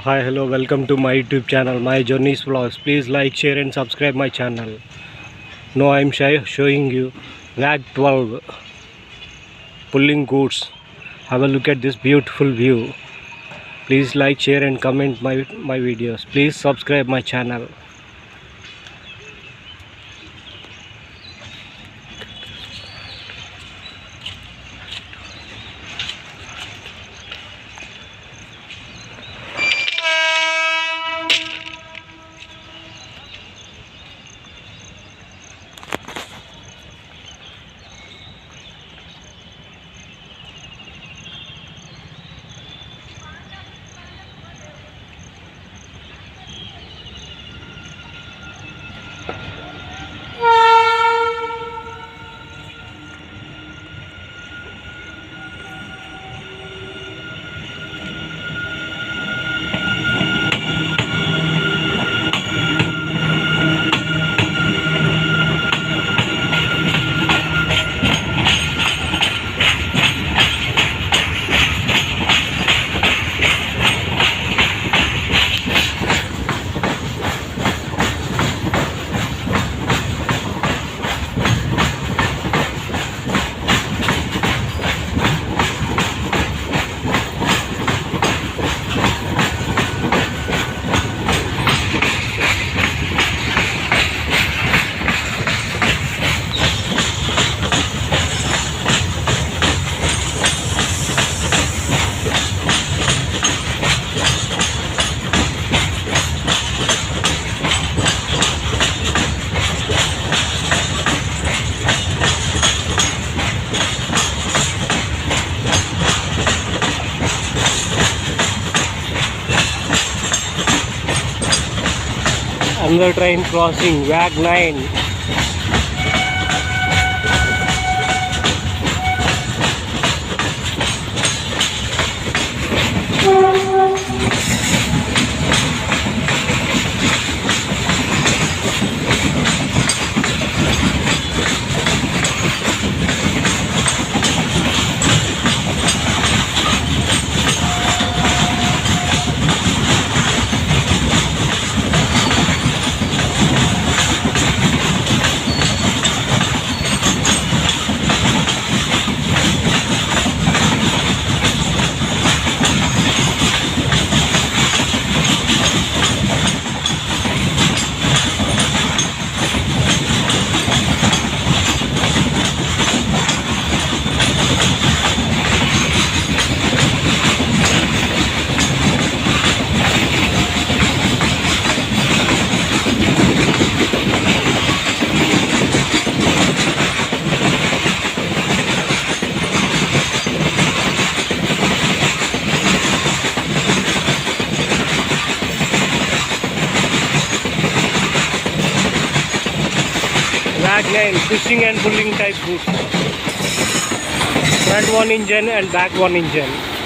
Hi, hello, welcome to my YouTube channel, My Journeys Vlogs. Please like, share and subscribe my channel. Now I am showing you WAG12 pulling goods. Have a look at this beautiful view. Please like, share and comment my videos. Please subscribe my channel. Another train crossing, WAG9. WAG9 pushing and pulling type goods. Front one engine and back one engine.